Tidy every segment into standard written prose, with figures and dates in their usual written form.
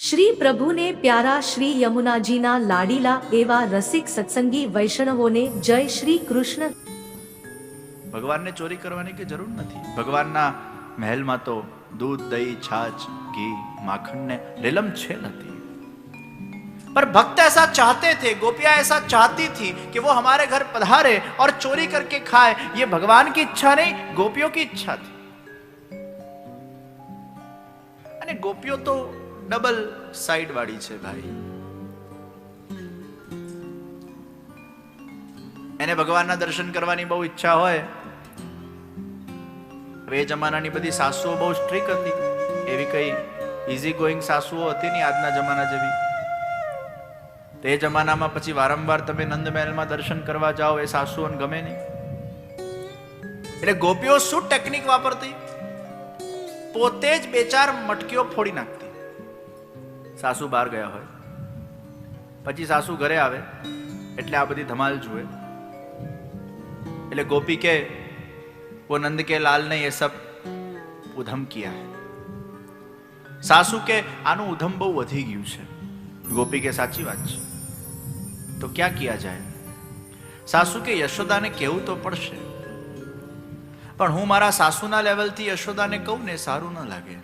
શ્રી પ્રભુને પ્યારા શ્રી યમુનાજીના લાડીલા એવા રસિક સત્સંગી વૈષ્ણવોને જય શ્રી કૃષ્ણ। ભગવાનને ચોરી કરવાની કે જરૂર નથી। ભગવાનના મહેલમાં તો दूध दही छाछ घी माखन ने रेलम छेल थी। पर भक्त ऐसा चाहते थे, गोपियां ऐसा चाहती थी कि वो हमारे घर पधारे और चोरी करके खाए। ये भगवान की इच्छा नहीं, गोपियों की इच्छा थी। અને ગોપીઓ તો ડબલ સાઈડ વાળી છે ભાઈ। એને ભગવાનના દર્શન કરવાની બહુ ઈચ્છા હોય। હવે એ જમાનાની બધી સાસુઓ બહુ સ્ટ્રિક્ટ હતી, એવી કઈ ઇઝી ગોઈંગ સાસુઓ હતી નહીં આજના જમાના જેવી। તે જમાનામાં પછી વારંવાર તમે નંદ મહેલમાં દર્શન કરવા જાઓ એ સાસુઓને ગમે નહીં। એટલે ગોપીઓ શું ટેકનિક વાપરતી, પોતે જ બે ચાર મટકીઓ ફોડી નાખતી। સાસુ બહાર ગયા હોય પછી સાસુ ઘરે આવે એટલે આ બધી ધમાલ જુએ। એટલે ગોપી કે वो नंद के लाल ने ये सब उधम किया है। सासू के आनु उधम बहु वधी गયું છે। गोपी के साची વાત છે, तो क्या किया जाए? सासू के यशोदाने કહેવું તો પડશે, પણ હું મારા સાસુના લેવલથી યશોદાને કહું ને સારું ન લાગે।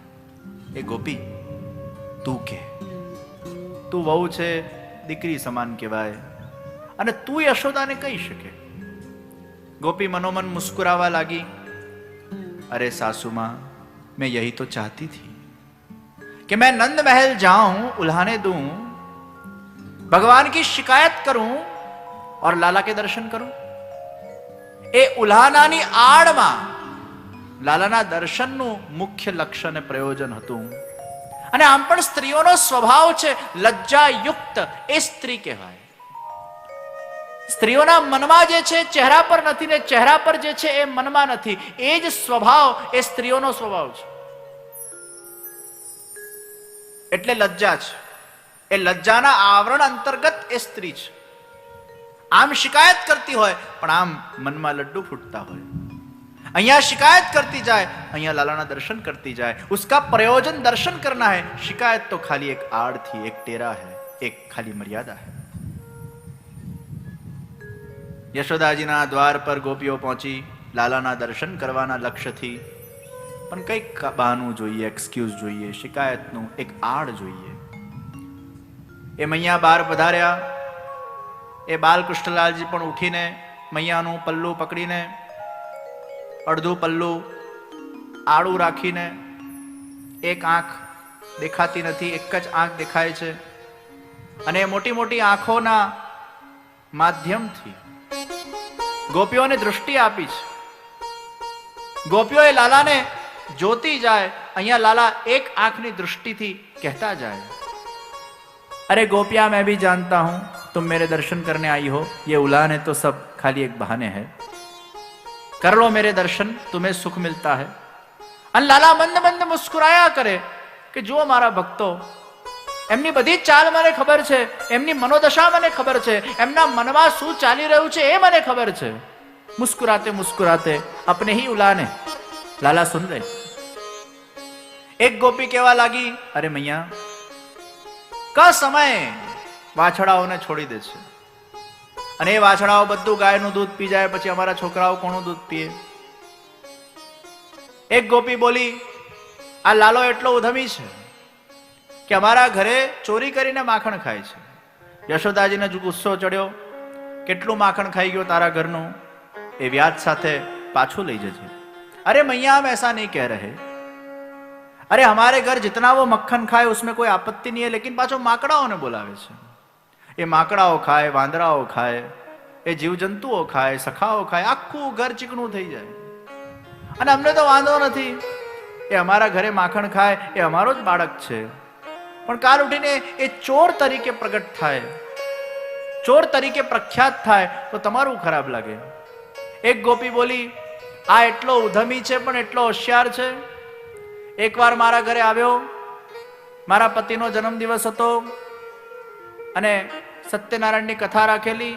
એ ગોપી તું કે, તું વહુ છે, દીકરી સમાન કહેવાય, અને તું યશોદાને કહી શકે। गोपी मनोमन मुस्कुरावा लगी। अरे सासू मां, मैं यही तो चाहती थी कि मैं नंद महल जाऊं, उल्हाने दूं, भगवान की शिकायत करूं और लाला के दर्शन करूं। ए उल्हानानी आड़मा लालाना दर्शनનું મુખ્ય લક્ષ્ય અને પ્રયોજન હતું। અને આમ પણ સ્ત્રીઓનો સ્વભાવ છે લજ્જાયુક્ત, એ સ્ત્રી કહેવાય। સ્ત્રીઓના મનમાં જે છે ચહેરા પર નથી ને ચહેરા પર જે છે એ મનમાં નથી, એ જ સ્વભાવ એ સ્ત્રીઓનો સ્વભાવ છે। એટલે લજ્જા છે, એ લજ્જાના આવરણ અંતર્ગત એ સ્ત્રી છે। આમ શિકાયત કરતી હોય પણ આમ મનમાં લડ્ડુ ફૂટતા હોય। અહીંયા शिकायत करती जाए, અહીંયા लालाना दर्शन करती जाए। उसका प्रयोजन दर्शन करना है। शिकायत तो खाली एक आड़ थी, एक टेरा है, एक खाली मर्यादा है। યશોદાજીના દ્વાર પર ગોપીઓ પહોંચી લાલાના દર્શન કરવાના લક્ષ્યથી, પણ કંઈક બહાનું જોઈએ, એક્સક્યુઝ જોઈએ, શિકાયતનું એક આડ જોઈએ। એ મૈયા બહાર પધાર્યા। એ બાલકૃષ્ણલાલજી પણ ઉઠીને મૈયાનું પલ્લું પકડીને અડધું પલ્લું આડું રાખીને, એક આંખ દેખાતી નથી, એક જ આંખ દેખાય છે, અને મોટી મોટી આંખોના માધ્યમથી ગોપીઓને દૃષ્ટિ આપી છે। ગોપીઓએ લાલાને જોતી જાય। અહીંયા લાલા એક આંખની દૃષ્ટિથી કહેતા જાય, अरे गोपिया, मैं भी जानता हूं तुम मेरे दर्शन करने आई हो। ये उलान है तो सब खाली एक बहाने हैं। कर लो मेरे दर्शन, तुम्हें सुख मिलता है। અને લાલા મંદ મંદ મુસ્કુરાયા કરે કે જો મારા ભક્તો, એમની બધી ચાલ મને ખબર છે, એમની મનોદશા મને ખબર છે, એમના મનમાં શું ચાલી રહ્યું છે એ મને ખબર છે। મુસ્કુરાતે મુસ્કુરાતે अपने ही उलाने लाला सुन रहे। एक गोपी कहेवा लागी, अरे मैया, કા સમય વાછડાઓને છોડી દે છે, અને એ વાછડાઓ બધું ગાયનું દૂધ પી જાય, પછી અમારા છોકરાઓ કોનું દૂધ પીએ? એક ગોપી બોલી, આ લાલો એટલો ઉધમી છે કે અમારા ઘરે ચોરી કરીને માખણ ખાય છે। યશોદાજીને ગુસ્સો ચડ્યો, કેટલું માખણ ખાઈ ગયો તારા ઘરનું, એ વ્યાજ સાથે પાછું લઈ જજે। अरे मैया, हम ऐसा नहीं कह रहे। अरे हमारे घर जितना वो मक्खन खाए उसमें कोई आपत्ति नहीं है, लेकिन पाछो माकड़ाओने बोलावे छे। ये माकड़ाओ खाए, वांदराओ खाए, ये जीव जंतुओ खाए, सखाओ खाए, आखું घर ચીકણું થઈ જાય। અને અમને તો વાંધો નથી, એ અમારા ઘરે માખણ ખાય, એ અમારો જ બાળક છે। પણ કાલ ઉઠીને એ ચોર તરીકે પ્રગટ થાય, ચોર તરીકે પ્રખ્યાત થાય તો તમારું ખરાબ લાગે। એક ગોપી બોલી, આ એટલો ઉધમી છે પણ એટલો હોશિયાર છે। એકવાર મારા ઘરે આવ્યો, મારા પતિનો જન્મદિવસ હતો અને સત્યનારાયણની કથા રાખેલી,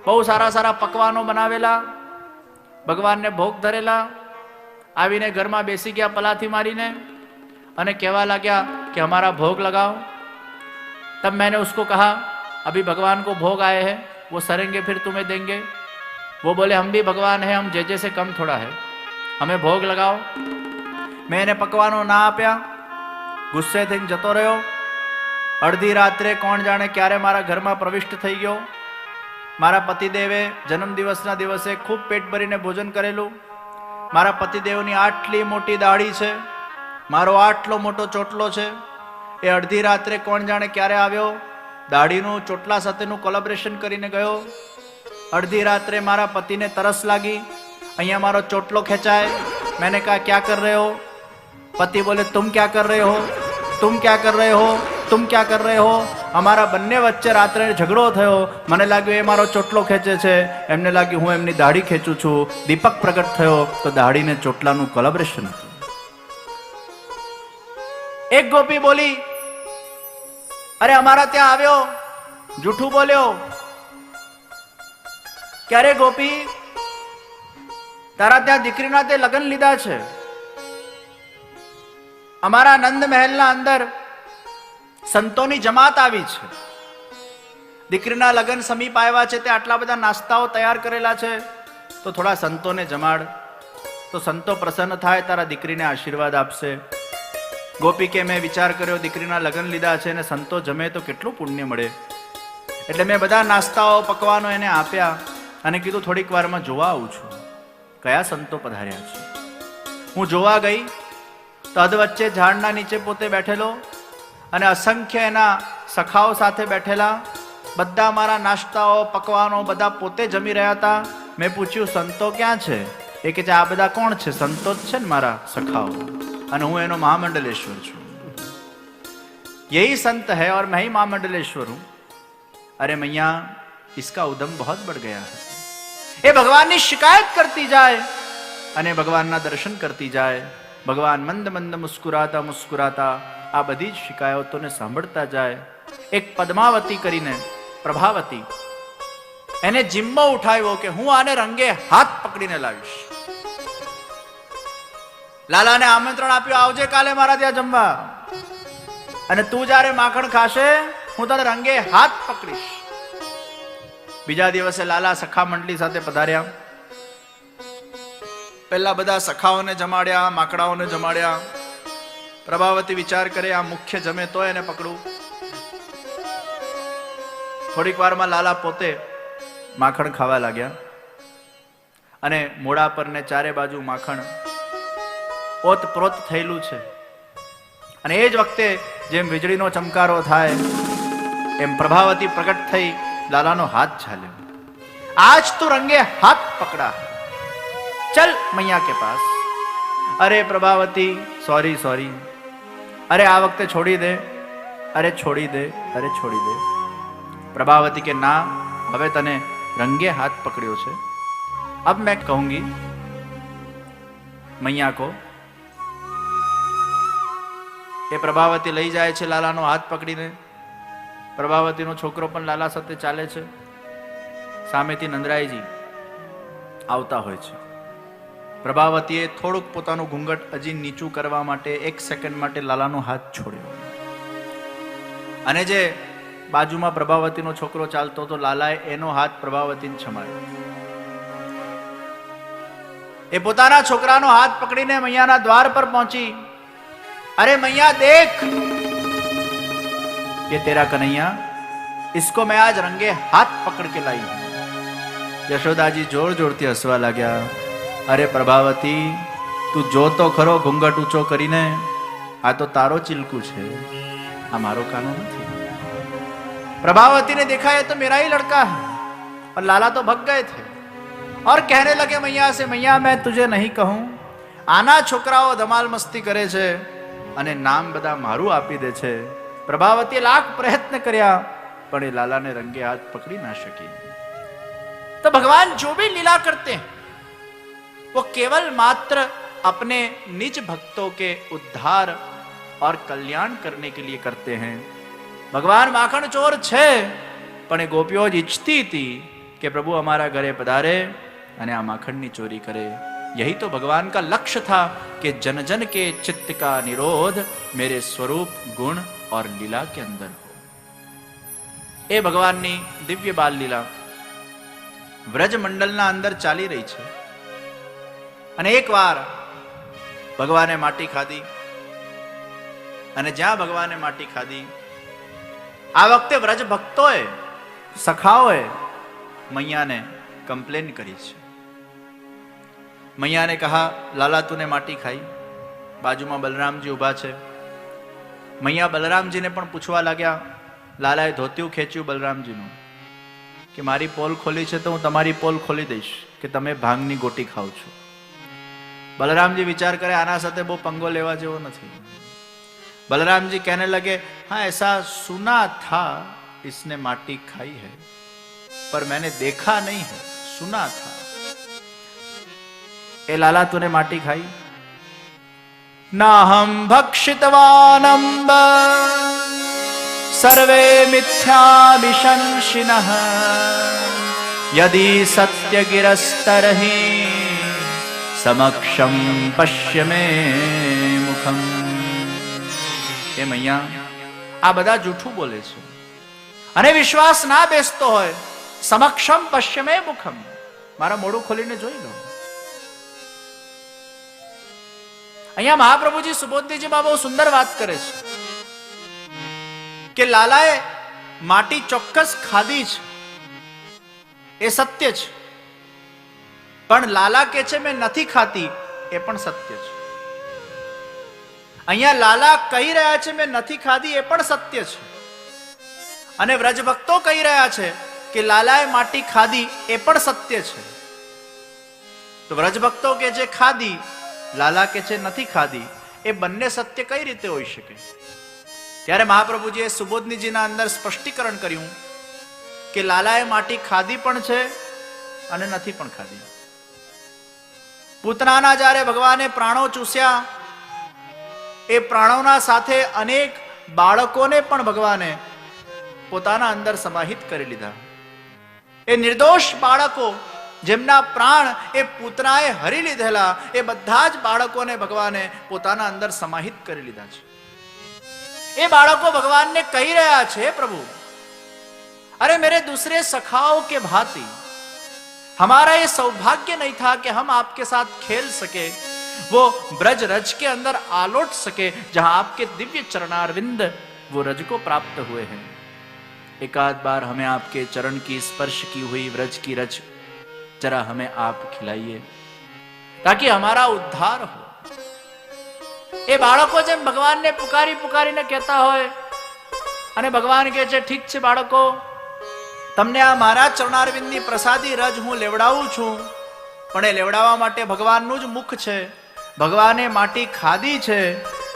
બહુ સારા સારા પકવાનો બનાવેલા, ભગવાનને ભોગ ધરેલા। આવીને ઘરમાં બેસી ગયા પલાથી મારીને અને કહેવા લાગ્યા, कि हमारा भोग लगाओ। तब मैंने उसको कहा अभी भगवान को भोग आए हैं, वो सरेंगे फिर तुम्हें देंगे। वो बोले हम भी भगवान हैं, हम जे से कम थोड़ा है, हमें भोग लगाओ। मैंने पकवानो ना आप्या, गुस्से थईने जतो रह्यो। અડધી રાત્રે કોણ જાણે ક્યારે મારા ઘરમાં પ્રવિષ્ટ થઈ ગયો। મારા પતિદેવે જન્મદિવસના દિવસે ખૂબ પેટ ભરીને ભોજન કરેલું। મારા પતિદેવની આટલી મોટી દાઢી છે, મારો આટલો મોટો ચોટલો છે, એ અડધી રાત્રે કોણ જાણે ક્યારે આવ્યો, દાઢીનું ચોટલા સાથેનું કોલેબોરેશન કરીને ગયો। અડધી રાત્રે મારા પતિને તરસ લાગી, અહીંયા મારો ચોટલો ખેંચાય। मैंने कहा क्या कर रहे हो? पति बोले तुम क्या कर रहे हो, तुम क्या कर रहे हो, तुम क्या कर रहे हो। અમારા બંને વચ્ચે રાત્રે ઝઘડો થયો। મને લાગ્યું એ મારો ચોટલો ખેંચે છે, એમને લાગ્યું હું એમની દાઢી ખેંચું છું। દીપક પ્રગટ થયો તો દાઢીને ચોટલાનું કોલેબોરેશન હતું। એક ગોપી બોલી અરે અમારા ત્યાં આવ્યો, જૂઠું બોલ્યો। ક્યારે ગોપી તારા ત્યાં દીકરીના તે લગ્ન લીધા છે। અમારા નંદ મહેલના અંદર સંતોની જમાત આવી છે, દીકરીના લગ્ન સમીપ આવ્યા છે, તે આટલા બધા નાસ્તાઓ તૈયાર કરેલા છે, તો થોડા સંતોને જમાડ, તો સંતો પ્રસન્ન થાય, તારા દીકરીને આશીર્વાદ આપશે। ગોપી કે મેં વિચાર કર્યો દીકરીના લગ્ન લીધા છે ને સંતો જમે તો કેટલું પુણ્ય મળે, એટલે મેં બધા નાસ્તાઓ પકવાનો એને આપ્યા અને કીધું થોડીક વારમાં જોવા આવું છું કયા સંતો પધાર્યા છે। હું જોવા ગઈ તો અધવચ્ચે ઝાડના નીચે પોતે બેઠેલો અને અસંખ્ય એના સખાઓ સાથે બેઠેલા, બધા મારા નાસ્તાઓ પકવાનો બધા પોતે જમી રહ્યા હતા। મેં પૂછ્યું સંતો ક્યાં છે? એ કે આ બધા કોણ છે? સંતો જ છે ને મારા સખાઓ, અને હું એનો મહામંડલેશ્वर છું। यही संत है और मैं ही महामंडलेश्वर हूं। अरे मैया इसका उद्यम बहुत बढ़ गया है। ये भगवान की शिकायत करती जाए અને ભગવાનના દર્શન કરતી જાય। ભગવાન મંદ મંદ મુસ્કુરાતા મુસ્કુરાતા આ બધી જ શિકાયતોને સાંભળતા જાય। એક પદ્માવતી કરીને પ્રભાવતી, એને જિમ્મો ઉઠાવ્યો કે હું આને રંગે હાથ પકડીને લાવીશ। લાલાને આમંત્રણ આપ્યું આવજે કાલે મારા ત્યાં જમવા, અને તું જ્યારે માખણ ખાશે હું તને રંગે હાથ પકડીશ। બીજા દિવસે લાલા સખા મંડળી સાથે પધાર્યા। પહેલા બધા સખાઓને જમાડ્યા, માકડાઓને જમાડ્યા। પ્રભાવતી વિચાર કરે આ મુખ્ય જમે તો એને પકડું। થોડીક વારમાં લાલા પોતે માખણ ખાવા લાગ્યા અને મોડા પર ને ચારે બાજુ માખણ ઓતપ્રોત થયેલું છે। અને એ જ વખતે જેમ વીજળીનો ચમકારો થાય એમ પ્રભાવતી પ્રગટ થઈ લાલાનો હાથ ઝાલ્યો। आज तो रंगे हाथ पकड़ा, चल मैया के पास। अरे प्रभावती सॉरी सॉरी, अरे आ वक्त छोड़ी दे, अरे छोड़ी दे, अरे छोड़ी दे। प्रभावती के ना हवे तने रंगे हाथ पकड़्यो छे। अब मैं कहूंगी मैया को। ये प्रभावती लई जाए छे लालानो हाथ पकड़ीने। प्रभावतीनो छोकरो पण लाला साथे चाले छे। सामेथी नंदरायजी आवता होय छे। प्रभावतीए થોડુંક પોતાનું ઘૂંઘટ હજી નીચું કરવા માટે 1 સેકન્ડ માટે લાલાનો હાથ છોડ્યો, અને જે બાજુમાં પ્રભાવતીનો છોકરો ચાલતો તો લાલાએ એનો હાથ પ્રભાવતીને છમાયો। એ પોતાના છોકરાનો હાથ પકડીને મૈયાના દ્વાર પર પહોંચી। अरे मैया देख, ये तेरा कन्हैया, इसको मैं आज रंगे हाथ पकड़ के लाई। यशोदाजी जोर जोरथी हसवा लाग्या। अरे प्रभावती तू जो तो खरो घूंघट ऊंचो करीने, आ तो तारो चिलकू छे, आ मारो कानो नथी। प्रभावती ने देखा ये तो मेरा ही लड़का है, और लाला तो भग गए थे और कहने लगे मैया से, मैया मैं तुझे नहीं कहूं, आना छोकराओ धमाल मस्ती करे छे અને નામ બધા મારું આપી દે છે। પ્રભાવતી લાખ પ્રયત્ન કર્યા પણ એ લાલાને રંગે હાથ પકડી ના શકી। तो भगवान जो भी लीला करते हैं वो केवल मात्र अपने निज भक्तों के उद्धार और कल्याण करने के लिए करते हैं। भगवान माखण चोर छे पण ए गोपीओ ज इच्छती थी कि प्रभु अमारा घरे पधारे અને આ માખણની ચોરી કરે। यही तो भगवान का लक्ष्य था कि जन जन के चित्त का निरोध मेरे स्वरूप गुण और लीला के अंदर हो। ए भगवाननी दिव्य बाल लीला વ્રજ મંડળના અંદર ચાલી રહી છે અને એકવાર ભગવાને માટી ખાધી અને જ્યાં ભગવાને માટી ખાધી આ વખતે વ્રજ ભક્તોએ સખાઓએ મૈયાને कंप्लेन करी છે। मैया ने कहा लाला तूने माटी खाई। बाजू में बलराम जी उभा है। मैया बलराम जी ने पण पूछवा लाग्या। लालाए धोतिયું ખેંચ્યું बलराम जी નું कि मारी पोल खोली है तो हूँ तमारी पोल खोली दईश कि तमे भांगनी गोटी खाओ छो। बलराम जी विचार करे आना साथे बहु पंगो लेवा जेवो नथी। बलराम जी कहने लगे हाँ ऐसा सुना था इसने माटी खाई है पर मैंने देखा नहीं है, सुना था। ए लाला तूने माटी खाई? ना हम भक्षितवानंब सर्वे मिथ्या विशंसिनः यदि सत्य गिरस्तरहि समक्षम पश्य मे मुखम। ए मैया आ बधा जूठू बोले छे अने विश्वास ना बेसतो होय समक्षम पश्य मे मुखम, मारा मोड़ू खोलीने जोई लो। अहिया महाप्रभुजी सुबोधजी बाबा सुंदर बात करे छे कि लालाए माटी चौक्कस खाधी छे ए सत्य छे, पण लाला के छे मैं नथी खाती ए पण सत्य छे। अहिया लाला कही रह्या छे मैं नथी खाधी ए पण सत्य छे अने व्रजभक्तो कही रह्या छे कि लालाए माटी खाधी ए पण सत्य छे। तो व्रजभक्तो के जे खाधी लाला के छे नथी खाधी ए बन्ने सत्य कई रीते होई शके? त्यारे महाप्रभुजीए सुबोधनीजीना अंदर स्पष्टीकरण कर्युं कि लालाए माटी खाधी पण छे अने नथी पण खाधी। पूतनाना जारे भगवाने प्राणो चूस्या ए प्राणोना साथे अनेक बाळकोने पण भगवाने पोताना अंदर समाहित करी लीधा। ए निर्दोष बाळको जेमना प्राण ए पूतनाए हरी लीधेला ए बधा ज बाळकोने भगवाने पोताना अंदर समाहित करी लीधा छे। ए बाळको भगवान ने कही रह्या छे प्रभु अरे मेरे दूसरे सखाओं के भांति हमारा ये सौभाग्य नहीं था कि हम आपके साथ खेल सके, वो ब्रज रज के अंदर आलोट सके जहां आपके दिव्य चरणारविंद वो रज को प्राप्त हुए हैं। एकाध बार हमें आपके चरण की स्पर्श की हुई व्रज की रज जरा हमें आप खिलाइए ताकि हमारा उद्धार हो। ए बाळको जेम भगवान ने पुकारी पुकारी ने कहता होय अने भगवान कहे छे ठीक छे बाळको तमने आ मारा चरणारविंदनी प्रसादी रज हूँ लेवडावुं छुं, पण ए लेवडावा माटे भगवाननुं ज मुख छे। भगवाने माटी खाधी छे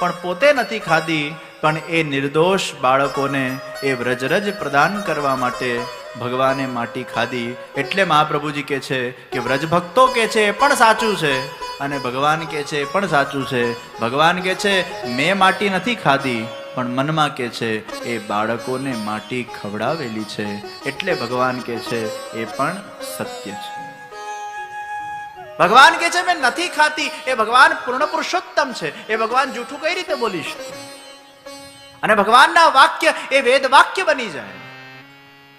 पण पोते नथी खाधी, पण ए निर्दोष बाळकोने ए व्रजरज प्रदान करवा माटे भगवाने माटी खाधी। एटले महाप्रभुजी के छे कि व्रजभक्तो के छे पण साचुं छे अने भगवान के छे पण साचुं छे। भगवान के छे मैं माटी नथी खाधी पण मनमा के छे ए बाळकोने माटी खवडावेली छे, एटले भगवान के छे ए पण सत्य छे। भगवान के छे मैं नथी खाती ए भगवान पूर्ण पुरुषोत्तम छे, ए भगवान जूठું कई रीते बोली शके? अने भगवानना वाक्य ए वेद वाक्य बनी जाए,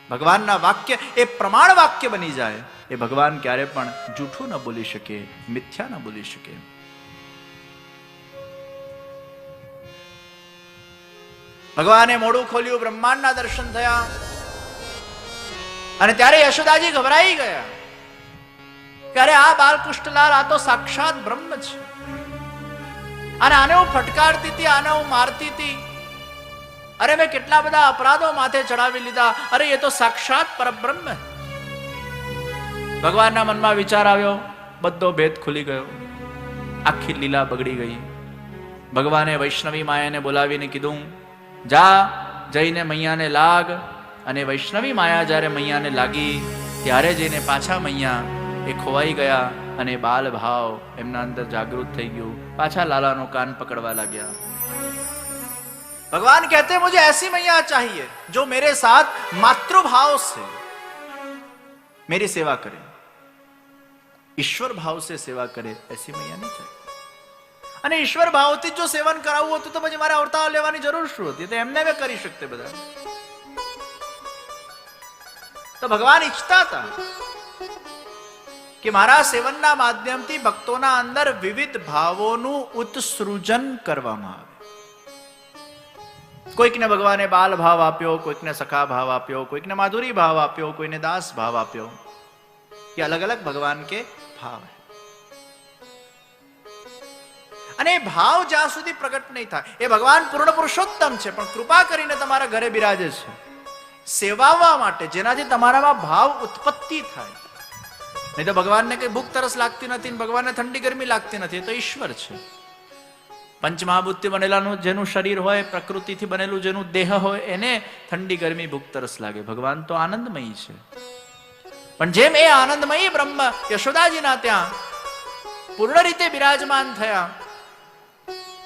भगवानना वाक्य ए प्रमाण वाक्य बनी जाए, ए भगवान क्यारे पण जूठું न बोली शके, मिथ्या न बोली शके। भगवाने मोड़ू खोल्યું, ब्रह्मांडना दर्शन थया अने त्यारे यशोदाजी घबराई गया कि अरे आ बालकृष्णलाल आ तो साक्षात ब्रह्म छे अने आने हूँ फटकारती थी, आने हूँ मारती थी, अरे मैं केटला बधा अपराधों माथे चढ़ावी लीधा, अरे ये तो साक्षात परब्रह्म है। भगवान ना मन में विचार आव्यो, बधो भेद खुली गयो, आखी लीला बगड़ी गई। भगवाने वैष्णवी माया ने बोलावीने कीधुं जा जईने मैया ने लाग, अने वैष्णवी माया जारे मैया ने लागी त्यारे जईने पाछा मैया ए खोवाई गया अने बाल भाव एमना अंदर जागृत थई गयो, पाछा लाला नो कान पकड़वा लाग्या। भगवान कहते मुझे ऐसी मैया चाहिए जो मेरे साथ मातृभाव से मेरी सेवा करे। ईश्वर भाव से सेवा करे ऐसी मैया नहीं चाहिए. અને ઈશ્વર ભાવથી જો સેવન કરાવવું હતું તો પછી મારે અવતાર લેવાની જરૂર શું હતી? તો એમને બે કરી શકતે બધા. તો ભગવાન ઈચ્છતા હતા કે મારા સેવનના માધ્યમથી ભક્તોના અંદર વિવિધ ભાવોનું ઉત્સૃજન કરવામાં આવે. કોઈકને ભગવાને બાલ ભાવ આપ્યો, કોઈકને સખા ભાવ આપ્યો, કોઈકને માધુરી ભાવ આપ્યો, કોઈને દાસ ભાવ આપ્યો. ये अलग अलग भगवान के भाव है. અને એ ભાવ જ્યાં સુધી પ્રગટ નહીં થાય, એ ભગવાન પૂર્ણ પુરુષોત્તમ છે, પણ કૃપા કરીને તમારા ઘરે બિરાજે છે સેવાવા માટે, જેનાથી તમારામાં ભાવ ઉત્પત્તિ થાય. નહીં તો ભગવાનને કઈ ભૂખ તરસ લાગતી નથી, ભગવાનને ઠંડી ગરમી લાગતી નથી. એ તો ઈશ્વર છે. પંચમહાભૂતથી બનેલાનું જેનું શરીર હોય, પ્રકૃતિથી બનેલું જેનું દેહ હોય, એને ઠંડી ગરમી ભૂખ તરસ લાગે. ભગવાન તો આનંદમયી છે. પણ જેમ એ આનંદમયી બ્રહ્મ યશોદાજીના ત્યાં પૂર્ણ રીતે બિરાજમાન થયા,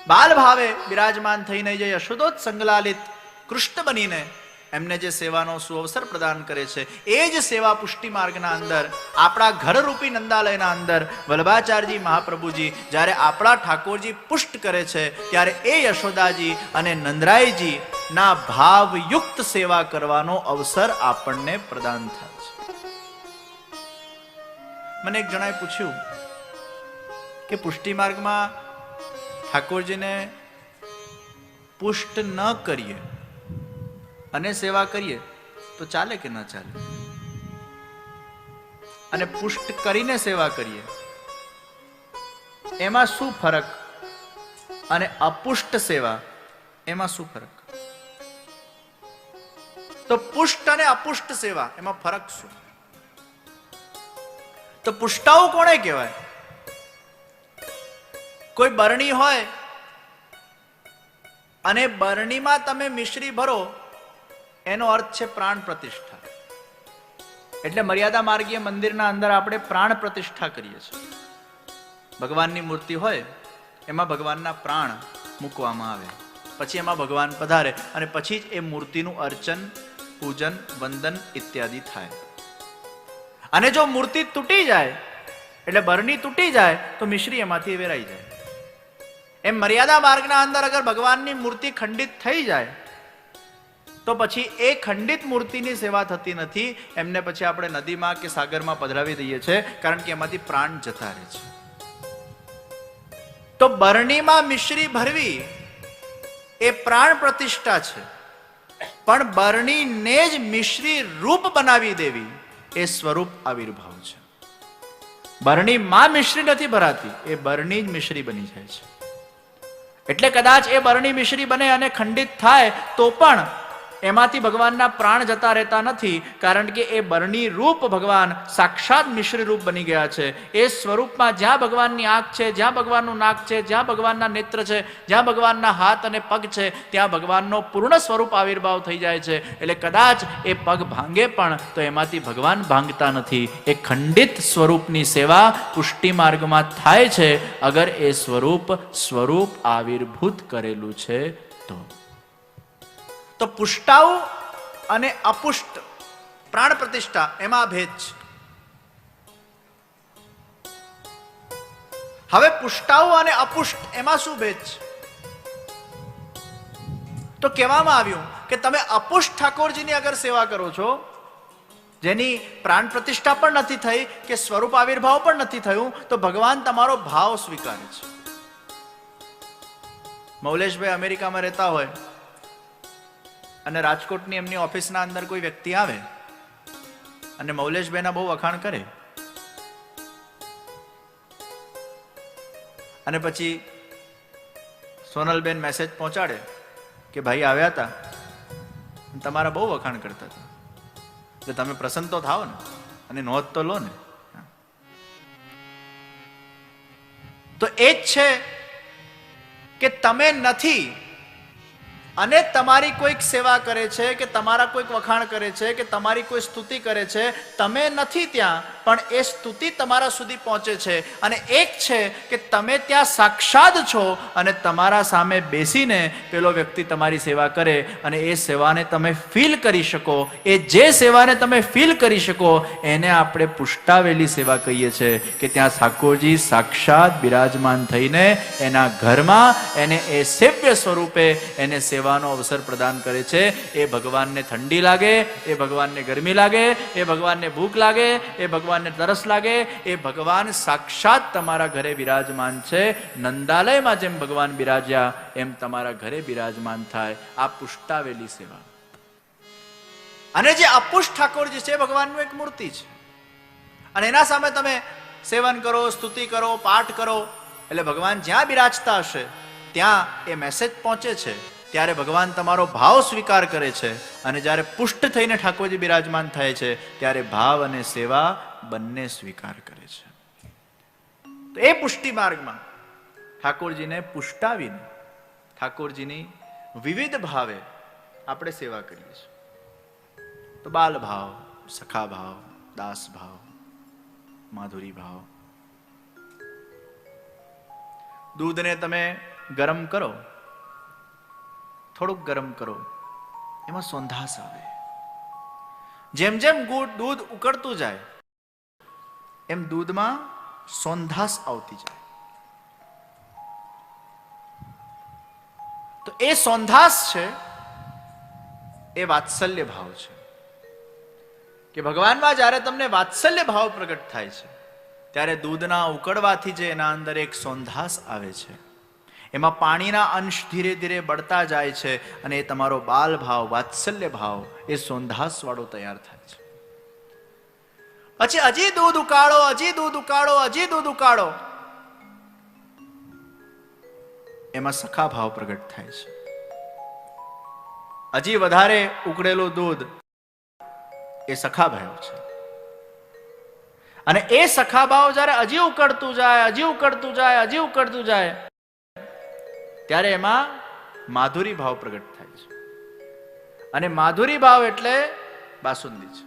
બાલ ભાવે બિરાજમાન થઈને જે યશોદોત સંગલાલિત કૃષ્ણ બનીને એમને જે સેવાનો સુઅવસર પ્રદાન કરે છે, એ જ સેવા પુષ્ટિ માર્ગના અંદર, આપણા ઘરરૂપી નંદાલયના અંદર વલ્લભાચાર્યજી મહાપ્રભુજી જ્યારે આપણા ઠાકોરજી પુષ્ટ કરે છે, ત્યારે એ યશોદાજી અને નંદરાયજી ના ભાવયુક્ત સેવા કરવાનો અવસર આપણને પ્રદાન થાય છે. મને એક જણાએ પૂછ્યું કે પુષ્ટિ માર્ગમાં ઠાકોરજીને પુષ્ટ ન કરીએ અને સેવા કરીએ તો ચાલે કે ન ચાલે? અને પુષ્ટ કરીને સેવા કરીએ એમાં શું ફરક? અને અપુષ્ટ સેવા એમાં શું ફરક? તો પુષ્ટ અને અપુષ્ટ સેવા એમાં ફરક શું? તો પુષ્ટાઉ કોણે કહેવાય? કોઈ બરણી હોય અને બરણીમાં તમે મિશ્રી ભરો, એનો અર્થ છે પ્રાણ પ્રતિષ્ઠા. એટલે મર્યાદા માર્ગીય મંદિરના અંદર આપણે પ્રાણ પ્રતિષ્ઠા કરીએ છીએ. ભગવાનની મૂર્તિ હોય એમાં ભગવાનના પ્રાણ મૂકવામાં આવે, પછી એમાં ભગવાન પધારે અને પછી જ એ મૂર્તિનું અર્ચન, પૂજન, વંદન ઇત્યાદિ થાય. અને જો મૂર્તિ તૂટી જાય, એટલે બરણી તૂટી જાય, તો મિશ્રી એમાંથી વેરાઈ જાય. એમ મર્યાદા માર્ગના અંદર અગર ભગવાનની મૂર્તિ ખંડિત થઈ જાય તો પછી એ ખંડિત મૂર્તિની સેવા થતી નથી. એમને પછી આપણે નદીમાં કે સાગરમાં પધરાવી દઈએ છીએ, કારણ કે એમાંથી પ્રાણ જતા રહે છે. તો બરણીમાં મિશ્રી ભરવી એ પ્રાણ પ્રતિષ્ઠા છે, પણ બરણીને જ મિશ્રી રૂપ બનાવી દેવી એ સ્વરૂપ આવિર્ભાવ છે. બરણીમાં મિશ્રી નથી ભરાતી, એ બરણી જ મિશ્રી બની જાય છે. એટલે કદાચ એ બરણી મિશ્રી બને અને ખંડિત થાય તો પણ એમાંથી ભગવાનના પ્રાણ જતા રહેતા નથી, કારણ કે એ બરણી રૂપ ભગવાન સાક્ષાત મિશ્રી રૂપ બની ગયા છે. એ સ્વરૂપમાં જ્યાં ભગવાનની આંખ છે, જ્યાં ભગવાનનું નાક છે, જ્યાં ભગવાનના નેત્ર છે, જ્યાં ભગવાનના હાથ અને પગ છે, ત્યાં ભગવાનનો પૂર્ણ સ્વરૂપ આવિર્ભાવ થઈ જાય છે. એટલે કદાચ એ પગ ભાંગે પણ તો એમાંથી ભગવાન ભાંગતા નથી. એ ખંડિત સ્વરૂપની સેવા પુષ્ટિ માર્ગમાં થાય છે, અગર એ સ્વરૂપ આવિર્ભૂત કરેલું છે તો. તો પુષ્ટાઉ અને અપુષ્ટ પ્રાણ પ્રતિષ્ઠા એમાં ભેદ છે. હવે પુષ્ટાઉ અને અપુષ્ટ એમાં શું ભેદ છે? તો કહેવામાં આવ્યું કે તમે અપુષ્ટ ઠાકોરજીની અગર સેવા કરો છો, જેની પ્રાણ પ્રતિષ્ઠા પણ નથી થઈ કે સ્વરૂપ આવિર્ભાવ પણ નથી થયું, તો ભગવાન તમારો ભાવ સ્વીકારે છે. મૌલેશભાઈ અમેરિકામાં રહેતા હોય અને રાજકોટની એમની ઓફિસના અંદર કોઈ વ્યક્તિ આવે અને મૌલેશભાઈના બહુ વખાણ કરે, અને પછી સોનલબેન મેસેજ પહોંચાડે કે ભાઈ આવ્યા હતા, તમારા બહુ વખાણ કરતા હતા, એટલે તમે પ્રસન્ન તો થાવ ને અને નોંધ તો લો ને. તો એ જ છે કે તમે નથી અને તમારી કોઈક સેવા કરે છે, કે તમારા કોઈક વખાણ કરે છે, કે તમારી કોઈ સ્તુતિ કરે છે, તમે નથી ત્યાં, પણ એ સ્તુતિ તમારા સુધી પહોંચે છે. અને એક છે કે તમે ત્યાં સાક્ષાત છો અને તમારા સામે બેસીને પેલો વ્યક્તિ તમારી સેવા કરે અને એ સેવાને તમે ફીલ કરી શકો. એ જે સેવાને તમે ફીલ કરી શકો એને આપણે પુષ્ટાવેલી સેવા કહીએ છીએ, કે ત્યાં ઠાકોરજી સાક્ષાત બિરાજમાન થઈને એના ઘરમાં એને એ સેવ્ય સ્વરૂપે એને સેવાનો અવસર પ્રદાન કરે છે. એ ભગવાનને ઠંડી લાગે, એ ભગવાનને ગરમી લાગે, એ ભગવાનને ભૂખ લાગે, એ ભગવાનને તરસ લાગે, એ ભગવાન સાક્ષાત તમારા ઘરે બિરાજમાન છે. નંદાલયમાં જેમ ભગવાન બિરાજ્યા એમ તમારા ઘરે બિરાજમાન થાય. આ પુષ્ટાવેલી સેવા. અને જે અપુષ્ટ ઠાકોરજી છે ભગવાનનું એક મૂર્તિ છે, અને એના સામે તમે સેવન કરો, સ્તુતિ કરો, પાઠ કરો, એટલે ભગવાન જ્યાં બિરાજતા હશે ત્યાં એ મેસેજ પહોંચે છે. ત્યારે ભગવાન તમારો ભાવ સ્વીકાર કરે છે. અને જ્યારે પુષ્ટ થઈને ઠાકોરજી બિરાજમાન થાય છે ત્યારે ભાવ અને સેવા બંને સ્વીકાર કરે છે. તો એ પુષ્ટિ માર્ગમાં ઠાકોરજીને પુષ્ટાવીને ઠાકોરજીની વિવિધ ભાવે આપણે સેવા કરીએ છીએ. તો બાલ ભાવ, સખા ભાવ, દાસ ભાવ, માધુરી ભાવ. દૂધને તમે ગરમ કરો, થોડુંક ગરમ કરો, એમાં સોંધાસ આવે. જેમ જેમ દૂધ ઉકળતું જાય એમ દૂધમાં સોંધાસ આવતી જાય. તો એ સોંધાસ છે એ વાત્સલ્ય ભાવ છે. કે ભગવાનમાં જ્યારે તમને વાત્સલ્ય ભાવ પ્રગટ થાય છે ત્યારે દૂધના ઉકળવાથી જે એના અંદર એક સોંધાસ આવે છે, એમાં પાણીના અંશ ધીરે ધીરે બળતા જાય છે અને એ તમારો બાલ ભાવ, વાત્સલ્ય ભાવ એ સોંધાસ વાળો તૈયાર થાય છે. પછી હજી દૂધ ઉકાળો, હજી દૂધ ઉકાળો, હજી દૂધ ઉકાળો, એમાં સખા ભાવ પ્રગટ થાય છે. હજી વધારે ઉકળેલું દૂધ એ સખા ભાવ છે. અને એ સખા ભાવ જ્યારે હજી ઉકળતું જાય, હજી ઉકળતું જાય, હજી ઉકળતું જાય, ત્યારે એમાં માધુરી ભાવ પ્રગટ થાય છે. અને માધુરી ભાવ એટલે બાસુંદી છે.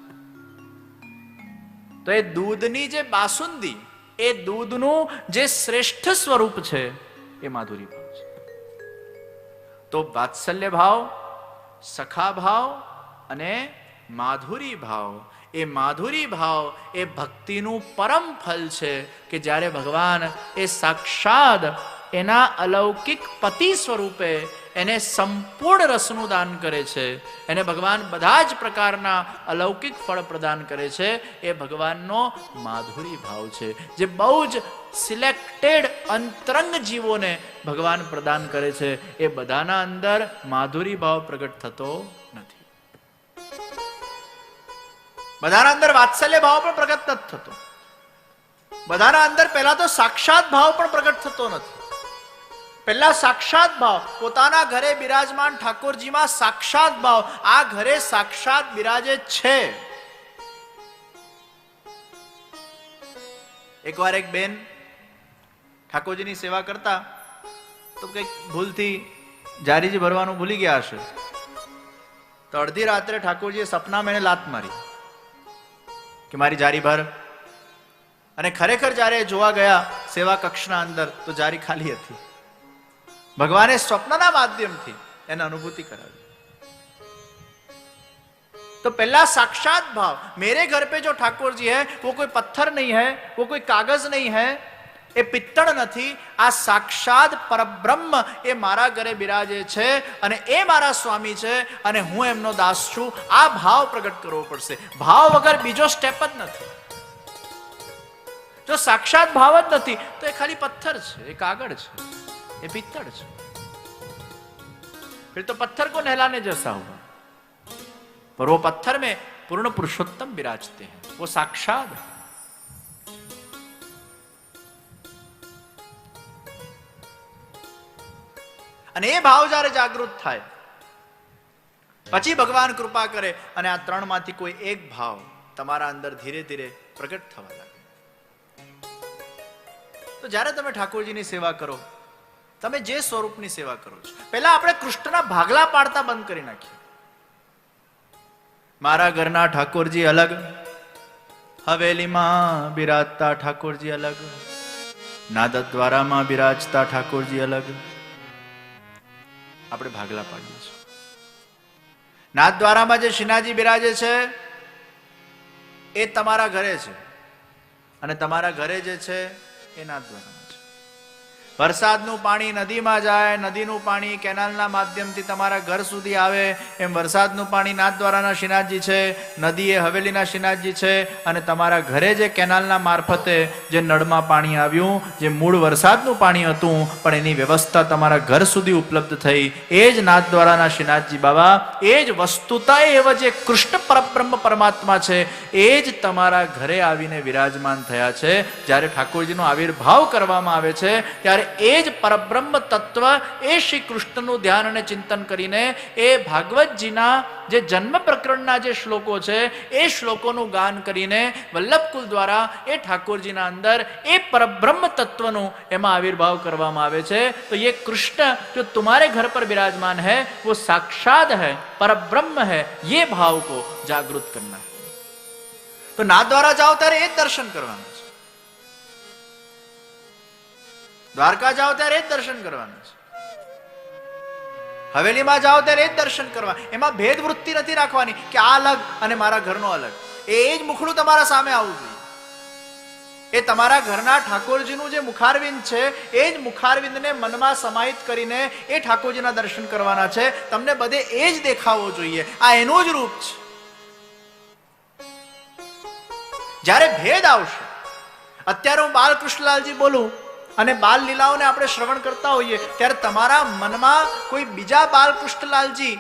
તો એ દૂધની જે બાસુંદી, એ દૂધનું જે શ્રેષ્ઠ સ્વરૂપ છે એ માધુરી ભાવ છે. તો વાત્સલ્ય ભાવ, સખા ભાવ અને માધુરી ભાવ, એ માધુરી ભાવ એ ભક્તિનું પરમ ફલ છે. કે જ્યારે ભગવાન એ સાક્ષાત એના અલૌકિક પતિ સ્વરૂપે એને સંપૂર્ણ રસનું દાન કરે છે, એને ભગવાન બધા જ પ્રકારના અલૌકિક ફળ પ્રદાન કરે છે. એ ભગવાનનો માધુરી ભાવ છે, જે બહુ જ સિલેક્ટેડ અંતરંગ જીવોને ભગવાન પ્રદાન કરે છે. એ બધાના અંદર માધુરી ભાવ પ્રગટ થતો નથી. બધાના અંદર વાત્સલ્ય ભાવ પણ પ્રગટ નથી થતો. બધાના અંદર પહેલા તો સાક્ષાત ભાવ પણ પ્રગટ થતો નથી. પહેલા સાક્ષાત ભાવ, પોતાના ઘરે બિરાજમાન ઠાકોરજીમાં સાક્ષાત ભાવ, આ ઘરે સાક્ષાત બિરાજે છે. એકવાર એક બેન ઠાકોરજીની સેવા કરતા તો કઈક ભૂલથી જારીજી ભરવાનું ભૂલી ગયા હશે. તો અડધી રાત્રે ઠાકોરજીએ સપનામાં એને લાત મારી કે મારી જારી ભર. અને ખરેખર જ્યારે જોવા ગયા સેવા કક્ષના અંદર તો જારી ખાલી હતી. ભગવાને સ્વપ્નના માધ્યમથી એને અનુભૂતિ કરાવી. तो पहला साक्षात भाव, मेरे घर पे जो ठाकुर जी है वो कोई पत्थर नहीं है, वो कोई कागज नहीं है, એ પિત્તળ નથી, આ સાક્ષાત પરબ્રહ્મ એ મારા ઘરે બિરાજે છે અને એ મારા સ્વામી છે અને હું એમનો દાસ છું. આ ભાવ પ્રગટ કરવો પડશે. ભાવ વગર બીજો સ્ટેપ જ નથી. જો સાક્ષાત ભાવ જ નથી તો એ ખાલી પથ્થર છે, એ કાગળ છે, એ પિત્તળ છે. फिर तो पत्थर को नहलाने जैसा हुआ, पर वो पत्थर में पूर्ण पुरुषोत्तम विराजते हैं, वो साक्षात है. અને એ ભાવ જ્યારે જાગૃત થાય પછી ભગવાન કૃપા કરે અને આ ત્રણ માંથી કોઈ એક ભાવ તમારા અંદર ધીરે ધીરે પ્રગટ થવા લાગે. તો જ્યારે તમે ઠાકોરજીની સેવા કરો, તમે જે સ્વરૂપની સેવા કરો છો, પહેલા આપણે કૃષ્ણના ભાગલા પાડતા બંધ કરી નાખીએ. મારા ઘરના ઠાકોરજી અલગ, હવેલીમાં બિરાજતા ઠાકોરજી અલગ, નાદદ્વારામાં બિરાજતા ઠાકોરજી અલગ. આપણે ભાગલા પાડીએ છીએ. નાથદ્વારામાં જે શ્રીનાથજી બિરાજે છે એ તમારા ઘરે છે, અને તમારા ઘરે જે છે એ નાથદ્વારામાં છે. વરસાદનું પાણી નદીમાં જાય, નદીનું પાણી કેનાલના માધ્યમથી તમારા ઘર સુધી આવે, એમ વરસાદનું પાણી નાથદ્વારાના શ્રીનાથજી છે, નદી એ હવેલીના શ્રીનાથજી છે, અને તમારા ઘરે જે કેનાલના મારફતે જે નળમાં પાણી આવ્યું, જે મૂળ વરસાદનું પાણી હતું પણ એની વ્યવસ્થા તમારા ઘર સુધી ઉપલબ્ધ થઈ, એ જ નાથદ્વારાના શ્રીનાથજી બાબા, એ જ વસ્તુતા એવા જે કૃષ્ણ પરબ્રહ્મ પરમાત્મા છે, એ જ તમારા ઘરે આવીને વિરાજમાન થયા છે. જ્યારે ઠાકોરજીનો આવિર્ભાવ કરવામાં આવે છે ત્યારે એ જ પરબ્રહ્મ તત્વ, એ શ્રી કૃષ્ણનું ધ્યાન અને ચિંતન કરીને એ ભાગવતજીના જે જન્મ પ્રકરણના જે શ્લોકો છે એ શ્લોકોનું ગાન કરીને વલ્લભકુલ દ્વારા એ ઠાકોરજીના અંદર એ પરબ્રહ્મ તત્વનું એમાં આવિર્ભાવ કરવામાં આવે છે. તો ये कृष्ण जो तुम्हारे घर पर विराजमान है वो साक्षात है, परब्रह्म है, ये भाव को जागृत करना. तो नाथ द्वारा जाओ ત્યારે એ દર્શન કરવાનું છે, દ્વારકા જાઓ ત્યારે એ જ દર્શન કરવાનું છે, હવેલીમાં જાઓ ત્યારે એ જ દર્શન કરવા. એમાં ભેદ વૃત્તિ નથી રાખવાની કે આ અલગ અને મારા ઘરનો અલગ. એ જ મુખડું તમારા સામે આવવું જોઈએ. એ તમારા ઘરના ઠાકોરજીનું જે મુખારવિંદ છે એ જ મુખારવિંદને મનમાં સમાહિત કરીને એ ઠાકોરજીના દર્શન કરવાના છે. તમને બધે એ જ દેખાવો જોઈએ. આ એનું જ રૂપ છે. જ્યારે ભેદ આવશે, અત્યારે હું બાલકૃષ્ણલાલજી બોલું અને બાલ લીલાઓને આપણે શ્રવણ કરતા હોઈએ ત્યારે તમારા મનમાં કોઈ બીજા બાલકૃષ્ણલાલજી,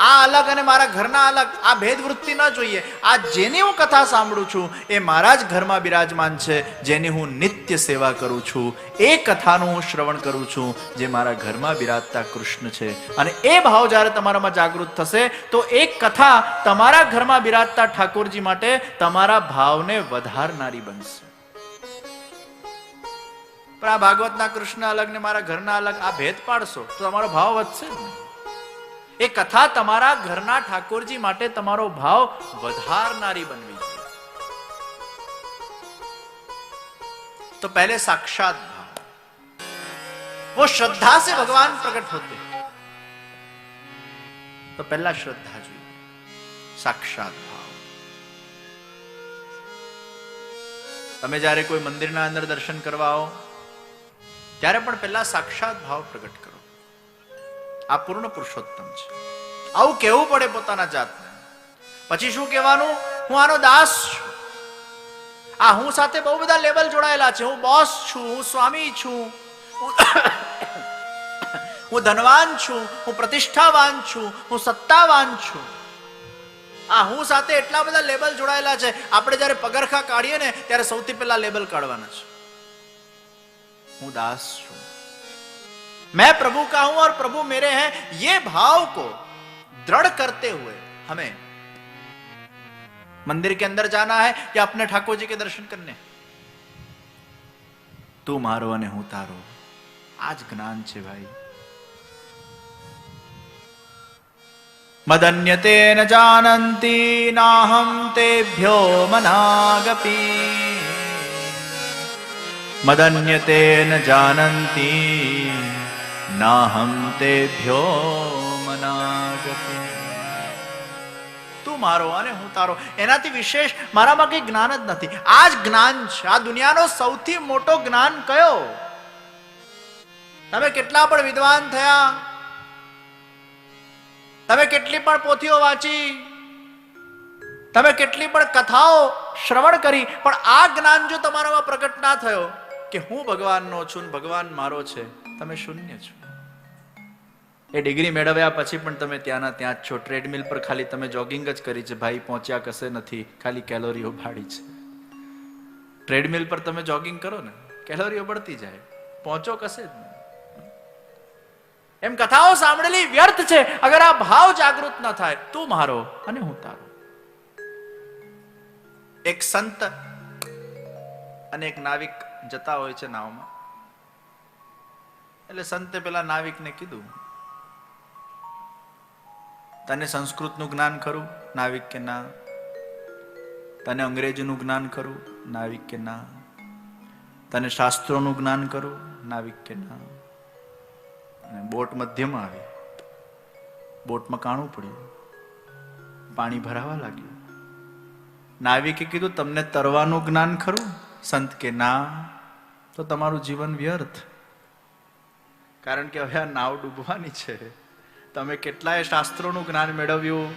આ અલગ અને મારા ઘરના અલગ, આ ભેદ વૃત્તિ ન જોઈએ. આ જેની હું કથા સાંભળું છું એ મારા જ ઘરમાં બિરાજમાન છે, જેની હું નિત્ય સેવા કરું છું, એ કથાનું હું શ્રવણ કરું છું, જે મારા ઘરમાં બિરાજતા કૃષ્ણ છે. અને એ ભાવ જ્યારે તમારામાં જાગૃત થશે તો એક કથા તમારા ઘરમાં બિરાજતા ઠાકોરજી માટે તમારા ભાવને વધારનારી બનશે. પણ આ ભાગવતના કૃષ્ણ અલગ ને મારા ઘરના અલગ, આ ભેદ પાડશો તો તમારો ભાવ વધશે જ ને. એ કથા તમારા ઘરના ઠાકોરજી માટે તમારો ભાવ વધારનારી બનવી જોઈએ. तो पहले साक्षात भाव, वो श्रद्धा से भगवान प्रकट होते हैं. तो पहला श्रद्धा જોઈએ, સાક્ષાત ભાવ. તમે જ્યારે કોઈ મંદિરના અંદર દર્શન કરવા આવો ત્યારે પણ પહેલા સાક્ષાત ભાવ પ્રગટ કરો. આ પૂર્ણ પુરુષોત્તમ છે. આવું કહેવું પડે પોતાના જાતને. પછી શું કહેવાનું? હું આનો દાસ છું. આ હું સાથે બહુ બધા લેબલ જોડાયેલા છે. હું બોસ છું, હું સ્વામી છું, હું ધનવાન છું, હું પ્રતિષ્ઠાવાન છું, હું સત્તાવાન છું. આ હું સાથે એટલા બધા લેબલ જોડાયેલા છે. આપણે જ્યારે પગરખા કાઢીએ ને ત્યારે સૌથી પહેલા લેબલ કાઢવાના છે. હું દાસ છું, मैं प्रभु का हूं और प्रभु मेरे हैं. ये भाव को दृढ़ करते हुए हमें मंदिर के अंदर जाना है या अपने ठाकुर जी के दर्शन करने. तू मारो અને હું તારો, આજ જ્ઞાન છે ભાઈ. મદન્યતે ન જાનંતી નાહમ તેભ્યો મનાગપી. મદન્યતે ન જાનંતી નાહમ તેભ્યો મનાગપી. તું મારો અને હું તારો, એનાથી વિશેષ મારામાં કઈ જ્ઞાન જ નથી. આ જ જ્ઞાન છે. આ દુનિયાનો સૌથી મોટો જ્ઞાન કયો? તમે કેટલા પણ વિદ્વાન થયા, તમે કેટલી પણ પોથીઓ વાંચી, તમે કેટલી પણ કથાઓ શ્રવણ કરી, પણ આ જ્ઞાન જો તમારામાં પ્રગટ ના થયો કે હું ભગવાનનો છું, ભગવાન મારો છે, તમે શૂન્ય છો. એ ડિગ્રી મેળવ્યા પછી પણ તમે ત્યાંના ત્યાં જ છો. ટ્રેડમિલ પર ખાલી તમે જોગિંગ જ કરી છે ભાઈ, પહોંચ્યા કશે નથી, ખાલી કેલોરીઓ ભાડી છે. ટ્રેડમિલ પર તમે જોગિંગ કરો ને, કેલોરીઓ બળતી જાય, પહોંચો કશે જ નહીં. એમ કથાઓ સાંભળેલી વ્યર્થ છે અગર આ ભાવ જાગૃત ન થાય. તું મારો અને હું તારો. એક સંત અને એક નાવિક જતા હોય છે નાવમાં. એટલે સંતે પેલા નાવિકને કીધું, તને સંસ્કૃતનું જ્ઞાન ખરું? નાવિક કે ના. તને અંગ્રેજીનું જ્ઞાન ખરું? નાવિક કે ના. તને શાસ્ત્રોનું જ્ઞાન ખરું? નાવિક કે ના. અને બોટ મધ્યમાં આવી, બોટમાં કાણું પડ્યું, પાણી ભરાવા લાગ્યું. નાવિકે કીધું, તમને તરવાનું જ્ઞાન ખરું? સંત કે ના. તો તમારું જીવન વ્યર્થ, કારણ કે હવે આ નાવ ડૂબવાની છે. તમે કેટલાય શાસ્ત્રોનું જ્ઞાન મેળવ્યું,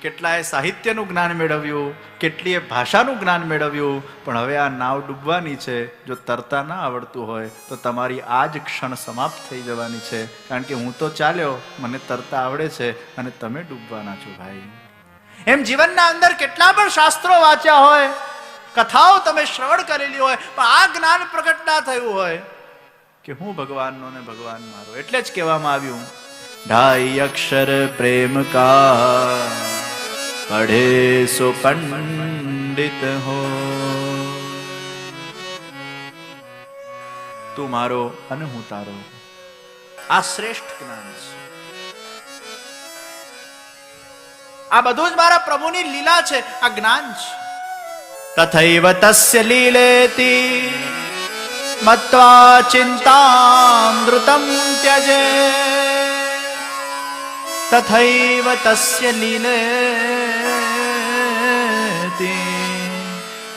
કેટલાય સાહિત્યનું જ્ઞાન મેળવ્યું, કેટલીય ભાષાનું જ્ઞાન મેળવ્યું, પણ હવે આ નાવ ડૂબવાની છે. જો તરતા ના આવડતું હોય તો તમારી આ જ ક્ષણ સમાપ્ત થઈ જવાની છે. કારણ કે હું તો ચાલ્યો, મને તરતા આવડે છે, અને તમે ડૂબવાના છો ભાઈ. એમ જીવનના અંદર કેટલા પણ શાસ્ત્રો વાંચ્યા હોય, કથાઓ તમે શ્રવણ કરેલી હોય, પણ આ જ્ઞાન પ્રગટ ના થયું હોય કે હું ભગવાનનો ને ભગવાન મારો. એટલે જ કહેવામાં આવ્યું, 2.5 અક્ષર પ્રેમ કા પઢે સો પંડિત હો. તું મારો અને હું તારો, આ શ્રેષ્ઠ જ્ઞાન છે. આ બધું જ મારા પ્રભુની લીલા છે, આ જ્ઞાન છે. તથૈવ તસ્ય લીલેતિ મત્વા ચિંતામૃતમ ત્યજે. તથૈવ તસ્ય લીલેતિ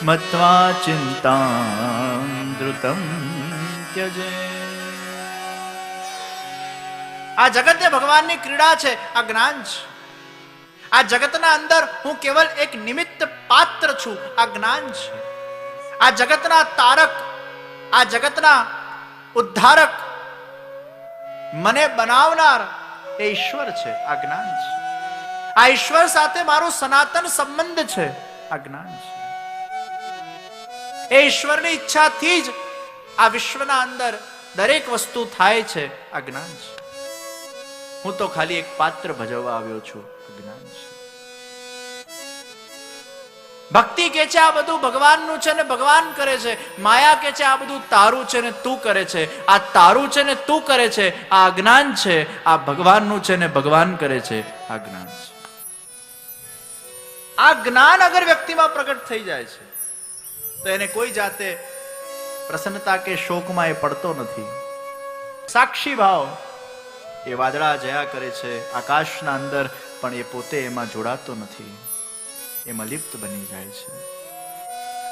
મત્વા ચિંતામૃતમ ત્યજે. આ જગત એ ભગવાનની ક્રીડા છે, આ જ્ઞાન છે. આ જગતના અંદર હું કેવલ એક નિમિત્ત પાત્ર છું, આ જ્ઞાન છે. આ જગતના તારક, આ જગતના ઉદ્ધારક, મને બનાવનાર એ ઈશ્વર છે, આ જ્ઞાન છે. આ ઈશ્વર સાથે મારો સનાતન સંબંધ છે, આ જ્ઞાન છે. એ ઈશ્વરની ઈચ્છાથી જ આ વિશ્વના અંદર દરેક વસ્તુ થાય છે, આ જ્ઞાન છે. હું તો ખાલી એક પાત્ર ભજવવા આવ્યો છું, જ્ઞાન છે. ભક્તિ કે છે આ બધું ભગવાનનું છે ને ભગવાન કરે છે. માયા કે છે આ બધું તારું છે ને તું કરે છે. આ તારું છે ને તું કરે છે, આ અજ્ઞાન છે. આ ભગવાનનું છે ને ભગવાન કરે છે, આ જ્ઞાન છે. આ જ્ઞાન અગર વ્યક્તિમાં પ્રગટ થઈ જાય છે તો એને કોઈ જાતે પ્રસન્નતા કે શોકમાં એ પડતો નથી. સાક્ષી ભાવ, એ વાદળા જયા કરે છે આકાશના અંદર, પણ એ પોતે એમાં જોડાતો નથી, એમાં લિપ્ત બની જાય છે.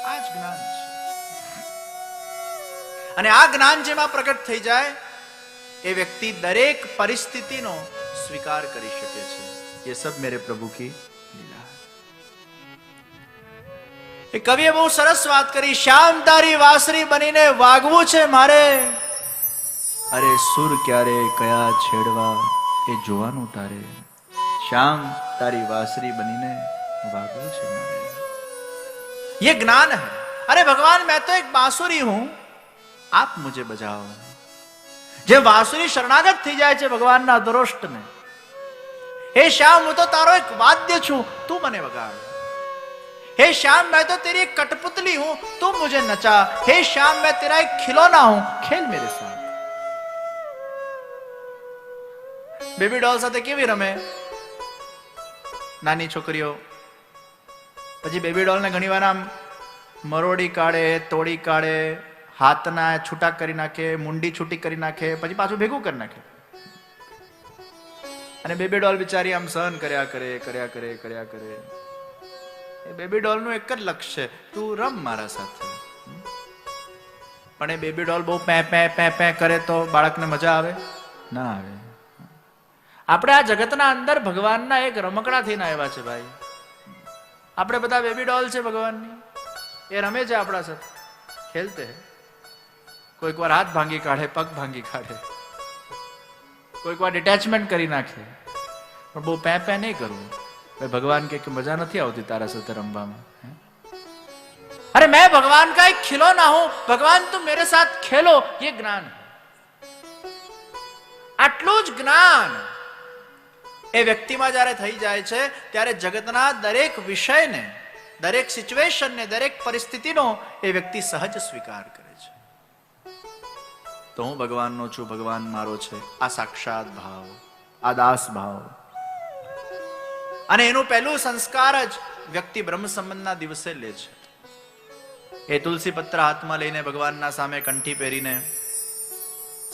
આ જ જ્ઞાન છે. અને આ જ્ઞાન જેમાં પ્રગટ થઈ જાય એ વ્યક્તિ દરેક પરિસ્થિતિનો સ્વીકાર કરી શકે છે. ये सब मेरे प्रभु की लीला है. એ કવિએ બહુ સરસ વાત કરી, શ્યામ તારી વાંસળી બનીને વાગવું છે મારે, અરે સુર ક્યારે કયા છેડવા એ જોવાનું તારે. શ્યામ તારી વાંસળી બનીને વાગવું છે મારે. ये ज्ञान है. अरे भगवान मैं तो एक बांसुरी हूं, आप मुझे बजाओ. જે વાંસુરી શરણાગત થઈ જાય છે ભગવાનના દરોષ્ટને, હે શ્યામ હું તો તારો એક વાદ્ય છું, તું મને વગાડ. हे श्याम मैं तो तेरी एक कठपुतली हूं, तुम मुझे नचा. हे श्याम मैं तेरा एक खिलौना हूं, खेल मेरे साथ. બેબી ડોલ સાથે કેવી રમે નાની છોકરીઓ? પછી બેબી ડોલ ને ઘણી વાર આમ મરોડી કાઢે, તોડી કાઢે, હાથના છૂટા કરી નાખે, મુંડી છૂટી કરી નાખે, પછી પાછું ભેગું કરી નાખે. અને બેબી ડોલ બિચારી આમ સહન કર્યા કરે. એ બેબી ડોલ નું એક જ લક્ષ્ય છે, તું રમ મારા સાથે. પણ એ બેબી ડોલ બહુ પે પે પે પે કરે તો બાળકને મજા આવે ના આવે. આપણે આ જગતના અંદર ભગવાનના એક રમકડા થઈને આવ્યા છે ભાઈ. આપણે બધા બેબી ડોલ છે ભગવાનની, એ રમે છે આપણા સાથે, ખેલતે. કોઈક વાર હાથ ભાંગી કાઢે, પગ ભાંગી કાઢે, કોઈક વાર ડિટેચમેન્ટ કરી નાખે, પણ બહુ પે પે નહીં કરવું. भगवान के मजा नहीं आती तारा साथ रमवा में. अरे मैं भगवान का एक खिलौना हूं, भगवान तुम मेरे साथ खेलो, ये ज्ञान है. આટલું જ જ્ઞાન એ વ્યક્તિમાં જ્યારે થઈ જાય છે ત્યારે જગતના દરેક વિષયને, દરેક સિચ્યુએશનને, દરેક પરિસ્થિતિનો એ વ્યક્તિ સહજ સ્વીકાર કરે છે. તો હું ભગવાનનો છું, ભગવાન મારો છે, આ સાક્ષાત ભાવ, આ દાસ ભાવ. અને એનું પહેલું સંસ્કાર જ વ્યક્તિ બ્રહ્મ સંબંધના દિવસે લે છે. એ તુલસી પત્ર હાથમાં લઈને ભગવાનના સામે કંઠી પહેરીને,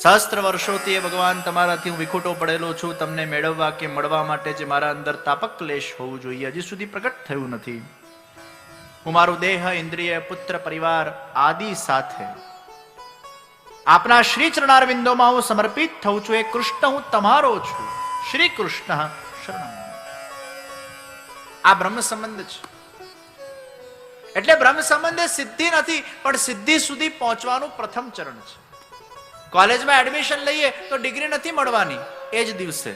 સહસ્ત્ર વર્ષોથી એ ભગવાન તમારાથી હું વિખૂટો પડેલો છું, તમને મેળવવા કે મળવા માટે જે મારા અંદર તાપક ક્લેશ હોવું જોઈએ હજી સુધી પ્રગટ થયું નથી. હું મારું દેહ, ઇન્દ્રિય, પુત્ર, પરિવાર આદિ સાથે આપના શ્રી ચરણારવિંદોમાં હું સમર્પિત થઉં છું. એ કૃષ્ણ હું તમારો છું. શ્રી કૃષ્ણ શરણમ. આ બ્રહ્મ સંબંધ છે. એટલે બ્રહ્મ સંબંધ એ સિદ્ધિ નથી, પણ સિદ્ધિ સુધી પહોંચવાનું પ્રથમ ચરણ છે. કોલેજમાં એડમિશન લઈએ તો ડિગ્રી નથી મળવાની એ જ દિવસે,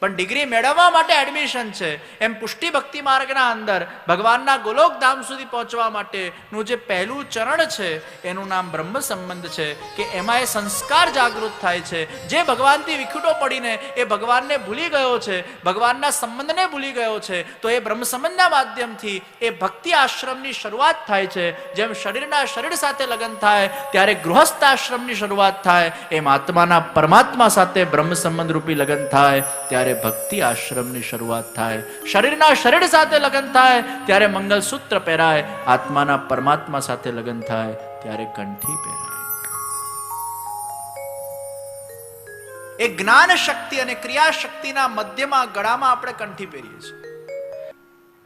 પણ ડિગ્રી મેળવવા માટે એડમિશન છે. એમ પુષ્ટિ ભક્તિ માર્ગના અંદર ભગવાનના ગોલોકધામ સુધી પહોંચવા માટેનું જે પહેલું ચરણ છે એનું નામ બ્રહ્મ સંબંધ છે. કે એમાં એ સંસ્કાર જાગૃત થાય છે. જે ભગવાનથી વિખૂટો પડીને એ ભગવાનને ભૂલી ગયો છે, ભગવાનના સંબંધને ભૂલી ગયો છે, તો એ બ્રહ્મ સંબંધના માધ્યમથી એ ભક્તિ આશ્રમની શરૂઆત થાય છે. જેમ શરીરના શરીર સાથે લગ્ન થાય ત્યારે ગૃહસ્થ આશ્રમની શરૂઆત થાય, એમ આત્માના પરમાત્મા સાથે બ્રહ્મ સંબંધ રૂપી લગ્ન થાય ત્યારે ભક્તિ આશ્રમની શરૂઆત થાય. શરીરના શરીર સાથે લગ્ન થાય ત્યારે મંગલસૂત્ર પહેરાય, આત્માના પરમાત્મા સાથે લગ્ન થાય ત્યારે કંઠી પહેરાય. એ જ્ઞાન શક્તિ અને ક્રિયા શક્તિના મધ્યમાં ગળામાં આપણે કંઠી પહેરીએ છીએ.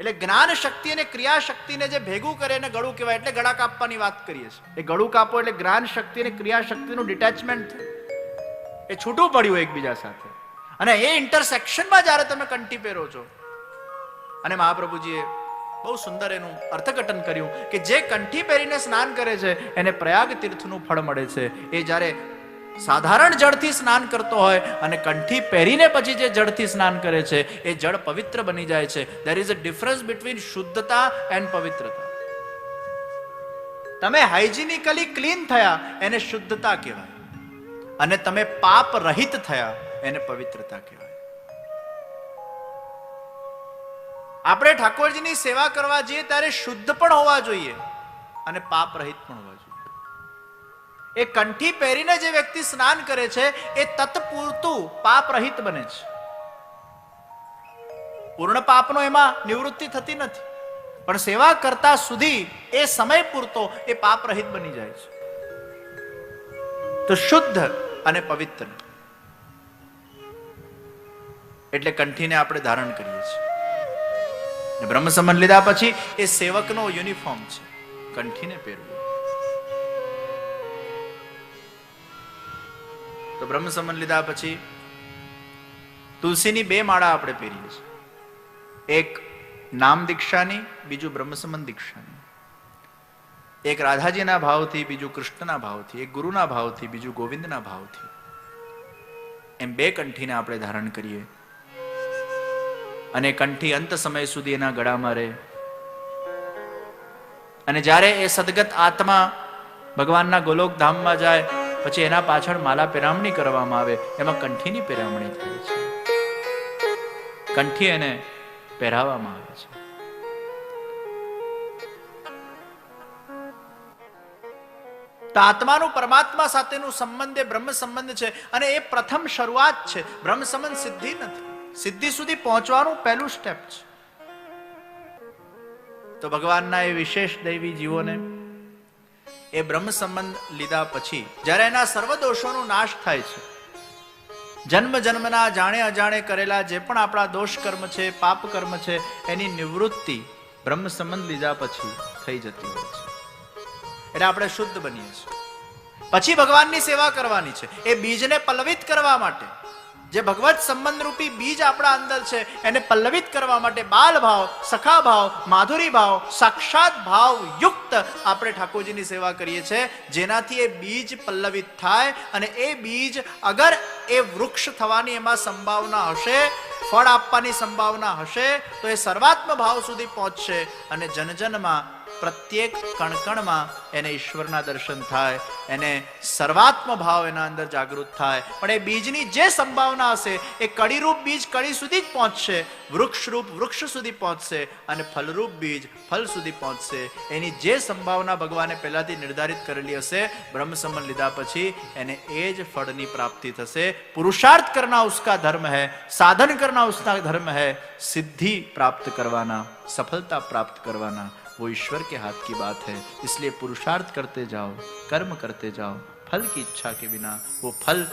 એટલે જ્ઞાન શક્તિ અને ક્રિયા શક્તિને જે ભેગું કરે એને ગળું કહેવાય. એટલે ગળા કાપવાની વાત કરીએ છીએ. એ ગળું કાપો એટલે જ્ઞાન શક્તિ અને ક્રિયા શક્તિનું ડિટેચમેન્ટ થાય, એ છૂટું પડ્યું એકબીજા સાથે. અને એ ઇન્ટરસેક્શનમાં જ્યારે તમે કંઠી પહેરો છો, અને મહાપ્રભુજીએ બહુ સુંદર એનું અર્થઘટન કર્યું કે જે કંઠી પહેરીને સ્નાન કરે છે એને પ્રયાગ તીર્થનું ફળ મળે છે. એ જ્યારે સાધારણ જળથી સ્નાન કરતો હોય અને કંઠી પહેરીને પછી જે જળથી સ્નાન કરે છે એ જળ પવિત્ર બની જાય છે. There is a difference between શુદ્ધતા એન્ડ પવિત્રતા. તમે હાઇજીનિકલી ક્લીન થયા એને શુદ્ધતા કહેવાય, અને તમે પાપ રહિત થયા એને પવિત્રતા કહેવાય. આપણે ઠાકોરજીની સેવા કરવા જઈએ ત્યારે શુદ્ધ પણ હોવા જોઈએ અને પાપ રહિત પણ હોવા જોઈએ. એ કંઠી પહેરીને જે વ્યક્તિ સ્નાન કરે છે એ તત્પૂરતું પાપ રહિત બને છે. પૂર્ણ પાપનો એમાં નિવૃત્તિ થતી નથી, પણ સેવા કરતા સુધી એ સમય પૂરતો એ પાપ રહિત બની જાય છે. તો શુદ્ધ અને પવિત્ર એટલે કંઠીને આપણે ધારણ કરીએ છીએ. બ્રહ્મ સંબંધ લીધા પછી એ સેવકનો યુનિફોર્મ છે, કંઠીને પહેરવું. તો બ્રહ્મ સંબંધ લીધા પછી તુલસીની 2 માળા આપણે પહેરીએ છીએ. એક નામ દીક્ષાની, બીજું બ્રહ્મ સંબંધ દીક્ષાની. એક રાધાજીના ભાવથી, બીજું કૃષ્ણના ભાવથી. એક ગુરુના ભાવથી, બીજું ગોવિંદના ભાવથી. એમ 2 કંઠીને આપણે ધારણ કરીએ અને કંઠી અંત સમય સુધી એના ગળામાં રહે. અને જ્યારે એ સદગત આત્મા ભગવાનના ગોલોક ધામમાં જાય પછી એના પાછળ માલા પેરામણી કરવામાં આવે, એમાં કંઠીની પેરામણી થાય છે. કંઠી એને પહેરાવવામાં આવે છે. તો આત્માનું પરમાત્મા સાથેનું સંબંધ એ બ્રહ્મ સંબંધ છે, અને એ પ્રથમ શરૂઆત છે. બ્રહ્મ સંબંધ સિદ્ધિ નથી, સિદ્ધિ સુધી પહોંચવાનું પહેલું સ્ટેપ છે. તો ભગવાનના એ વિશેષ દૈવી જીવોને એ બ્રહ્મ સંબંધ લીધા પછી જ્યારે એના સર્વ દોષોનો નાશ થાય છે, જન્મ જન્મના જાણે અજાણે કરેલા જે પણ આપણા દોષ કર્મ છે, પાપ કર્મ છે, એની નિવૃત્તિ બ્રહ્મ સંબંધ લીધા પછી થઈ જતી હોય છે. એટલે આપણે શુદ્ધ બનીએ છીએ. પછી ભગવાનની સેવા કરવાની છે. એ બીજને પલ્લવિત કરવા માટે, જે ભગવત સંબંધ રૂપી બીજ આપણા અંદર છે એને પલ્લવિત કરવા માટે બાલ ભાવ, સખા ભાવ, માધુરી ભાવ, સાક્ષાત ભાવ યુક્ત આપણે ઠાકોરજીની સેવા કરીએ છીએ, જેનાથી એ બીજ પલ્લવિત થાય. અને એ બીજ અગર એ વૃક્ષ થવાની એમાં સંભાવના હશે, ફળ આપવાની સંભાવના હશે, તો એ સર્વાત્મ ભાવ સુધી પહોંચશે અને જનજનમાં પ્રત્યેક કણકણમાં એને ઈશ્વરના દર્શન થાય, એને સર્વાત્મ ભાવ એના અંદર જાગૃત થાય. પણ એ બીજની જે સંભાવના હશે એ કડીરૂપ બીજ કડી સુધી જ પહોંચશે, વૃક્ષરૂપ વૃક્ષ સુધી પહોંચશે અને ફલરૂપ બીજ ફલ સુધી પહોંચશે. એની જે સંભાવના ભગવાને પહેલાથી નિર્ધારિત કરેલી હશે, બ્રહ્મ સંબંધ લીધા પછી એને એ જ ફળની પ્રાપ્તિ થશે. પુરુષાર્થ करना उसका धर्म है, साधन करना उसका धर्म है, सिद्धि प्राप्त करवाना, सफलता प्राप्त करवाना वो ईश्वर के हाथ की बात है. इसलिए पुरुषार्थ करते जाओ, कर्म करते जाओ, फल की इच्छा के बिना वो फल